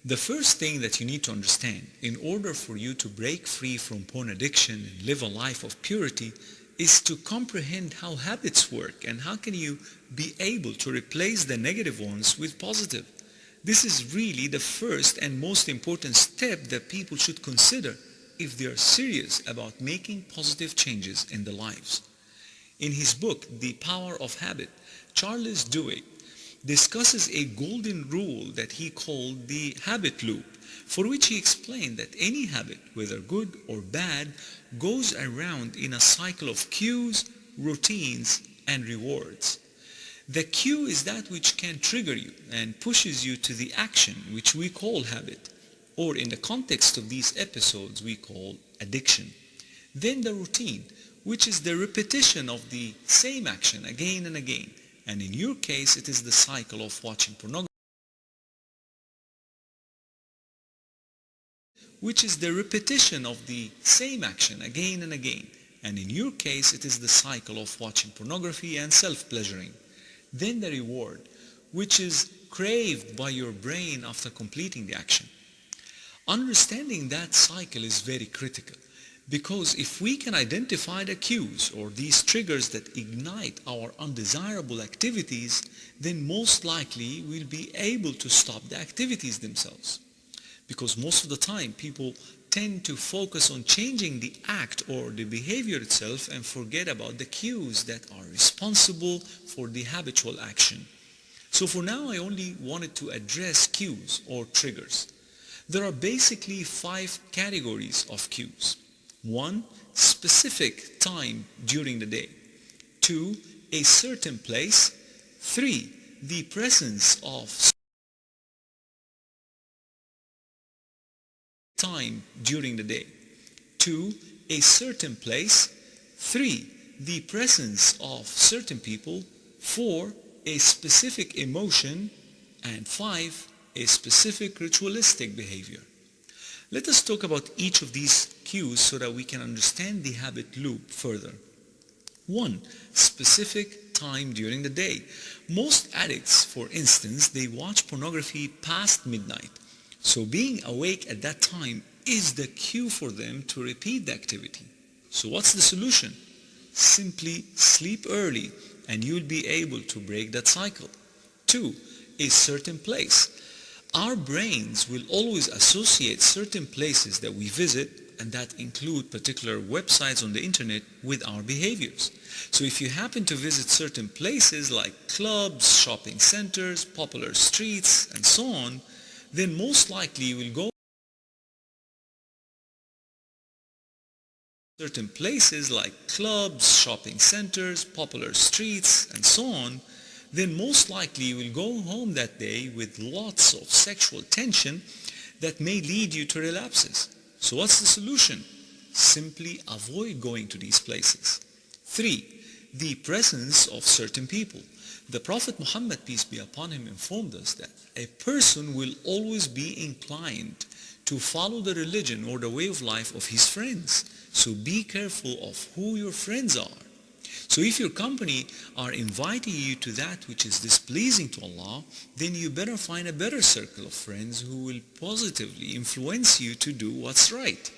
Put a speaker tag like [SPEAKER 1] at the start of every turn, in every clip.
[SPEAKER 1] The first thing that you need to understand in order for you to break free from porn addiction and live a life of purity is to comprehend how habits work and how can you be able to replace the negative ones with positive. This is really the first and most important step that people should consider if they are serious about making positive changes in their lives. In his book, The Power of Habit, Charles Duhigg discusses a golden rule that he called the habit loop, for which he explained that any habit, whether good or bad, goes around in a cycle of cues, routines, and rewards. The cue is that which can trigger you and pushes you to the action, which we call habit, or in the context of these episodes we call addiction. Then the routine, which is the repetition of the same action again and again, and in your case it is the cycle of watching pornography, which is the repetition of the same action again and again, and in your case it is the cycle of watching pornography and self-pleasuring. Then the reward, which is craved by your brain after completing the action. Understanding that cycle is very critical, because if we can identify the cues or these triggers that ignite our undesirable activities, then most likely we'll be able to stop the activities themselves. Because most of the time people tend to focus on changing the act or the behavior itself and forget about the cues that are responsible for the habitual action. So for now I only wanted to address cues or triggers. There are basically 5 categories of cues. 1. Specific time during the day. 2. A certain place. 3. The presence of time during the day. 2. A certain place. 3. The presence of certain people. 4. A specific emotion. And 5. A specific ritualistic behavior. Let us talk about each of these cues so that we can understand the habit loop further. 1. Specific time during the day. Most addicts, for instance, they watch pornography past midnight. So being awake at that time is the cue for them to repeat the activity. So what's the solution? Simply sleep early and you'll be able to break that cycle. 2. A certain place. Our brains will always associate certain places that we visit, and that include particular websites on the internet, with our behaviors. So if you happen to visit certain places like clubs, shopping centers, popular streets, and so on, then most likely you will go certain places like clubs, shopping centers, popular streets, and so on, then most likely you will go home that day with lots of sexual tension that may lead you to relapses. So what's the solution? Simply avoid going to these places. 3. The presence of certain people. The Prophet Muhammad, peace be upon him, informed us that a person will always be inclined to follow the religion or the way of life of his friends. So be careful of who your friends are. So if your company are inviting you to that which is displeasing to Allah, then you better find a better circle of friends who will positively influence you to do what's right.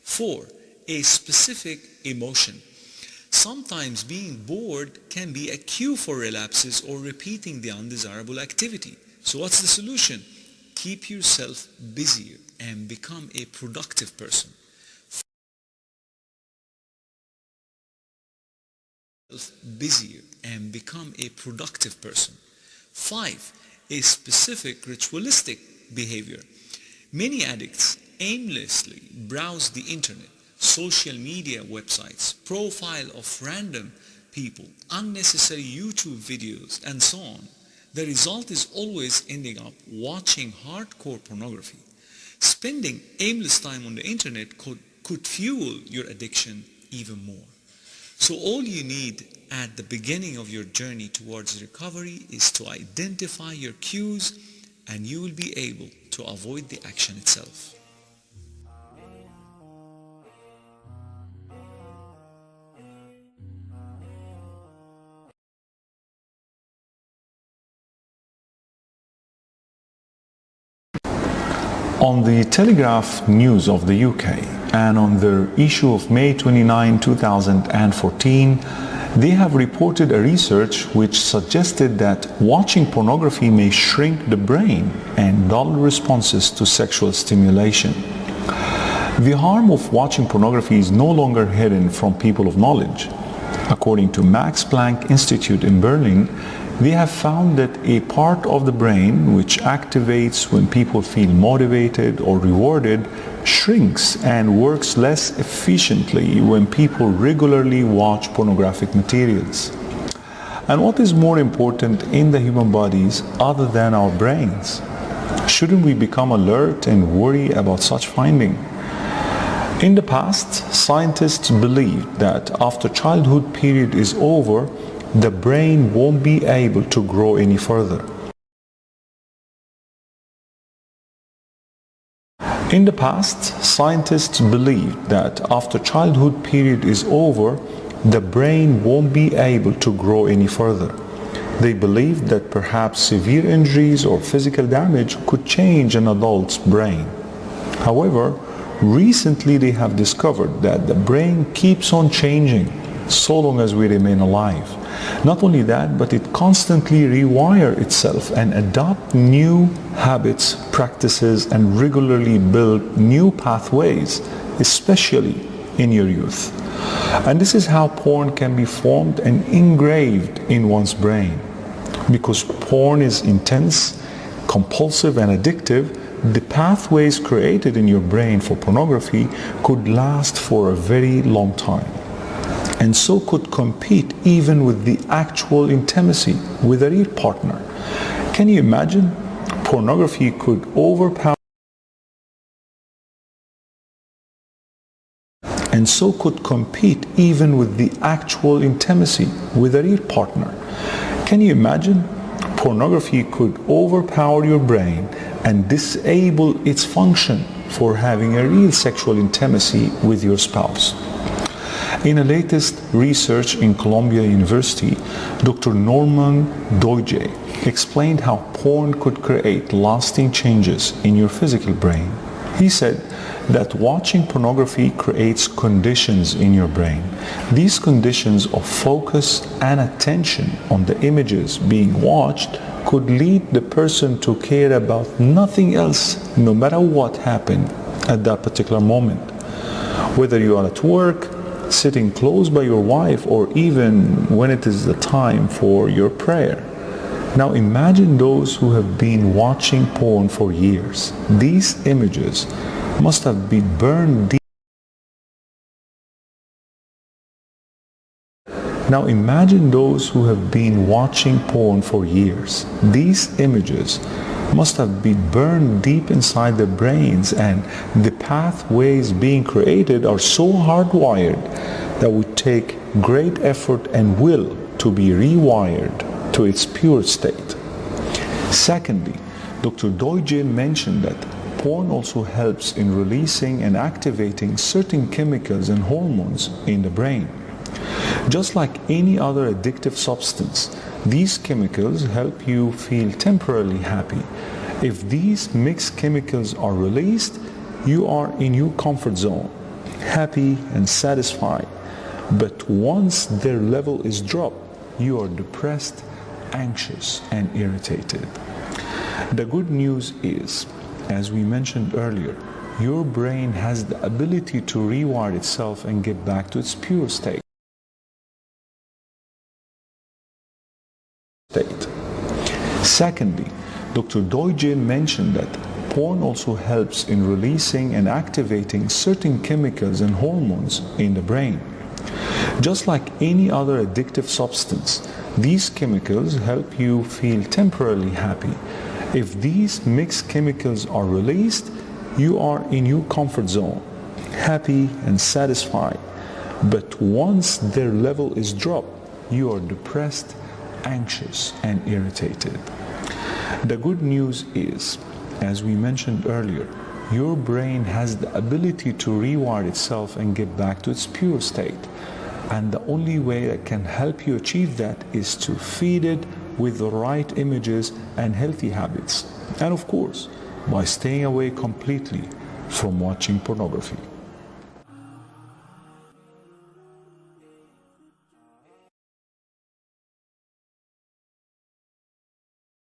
[SPEAKER 1] 4. A specific emotion. Sometimes being bored can be a cue for relapses or repeating the undesirable activity. So what's the solution? Keep yourself busier and become a productive person. Busier and become a productive person. 5. A specific ritualistic behavior. Many addicts aimlessly browse the internet, social media websites, profile of random people, unnecessary YouTube videos, and so on. The result is always ending up watching hardcore pornography. Spending aimless time on the internet could fuel your addiction even more. So all you need at the beginning of your journey towards recovery is to identify your cues, and you will be able to avoid the action itself.
[SPEAKER 2] On the Telegraph News of the UK and on their issue of May 29, 2014, they have reported a research which suggested that watching pornography may shrink the brain and dull responses to sexual stimulation. The harm of watching pornography is no longer hidden from people of knowledge. According to Max Planck Institute in Berlin, they have found that a part of the brain which activates when people feel motivated or rewarded shrinks and works less efficiently when people regularly watch pornographic materials. And what is more important in the human bodies other than our brains? Shouldn't we become alert and worry about such finding? In the past, scientists believed that after childhood period is over, the brain won't be able to grow any further. In the past, scientists believed that after childhood period is over, the brain won't be able to grow any further. They believed that perhaps severe injuries or physical damage could change an adult's brain. However, recently they have discovered that the brain keeps on changing so long as we remain alive. Not only that, but it constantly rewires itself and adopt new habits, practices, and regularly build new pathways, especially in your youth. And this is how porn can be formed and engraved in one's brain. Because porn is intense, compulsive, and addictive, the pathways created in your brain for pornography could last for a very long time, and so could compete even with the actual intimacy with a real partner. Can you imagine? Pornography could overpower and so could compete even with the actual intimacy with a real partner. Can you imagine? Pornography could overpower your brain and disable its function for having a real sexual intimacy with your spouse. In a latest research in Columbia University, Dr. Norman Doidge explained how porn could create lasting changes in your physical brain. He said that watching pornography creates conditions in your brain. These conditions of focus and attention on the images being watched could lead the person to care about nothing else, no matter what happened at that particular moment. Whether you are at work, sitting close by your wife, or even when it is the time for your prayer. Now imagine those who have been watching porn for years. These images must have been burned deep. Now imagine those who have been watching porn for years. These images must have been burned deep inside their brains, and the pathways being created are so hardwired that would take great effort and will to be rewired to its pure state. Secondly, Dr. Doidge mentioned that porn also helps in releasing and activating certain chemicals and hormones in the brain. Just like any other addictive substance, these chemicals help you feel temporarily happy. If these mixed chemicals are released, you are in your comfort zone, happy and satisfied. But once their level is dropped, you are depressed, anxious, and irritated. The good news is, as we mentioned earlier, your brain has the ability to rewire itself and get back to its pure state. Secondly, Dr. Doidge mentioned that porn also helps in releasing and activating certain chemicals and hormones in the brain. Just like any other addictive substance, these chemicals help you feel temporarily happy. If these mixed chemicals are released, you are in your comfort zone, happy and satisfied. But once their level is dropped, you are depressed, anxious, and irritated. The good news is, as we mentioned earlier, your brain has the ability to rewire itself and get back to its pure state. And the only way that can help you achieve that is to feed it with the right images and healthy habits. And of course, by staying away completely from watching pornography.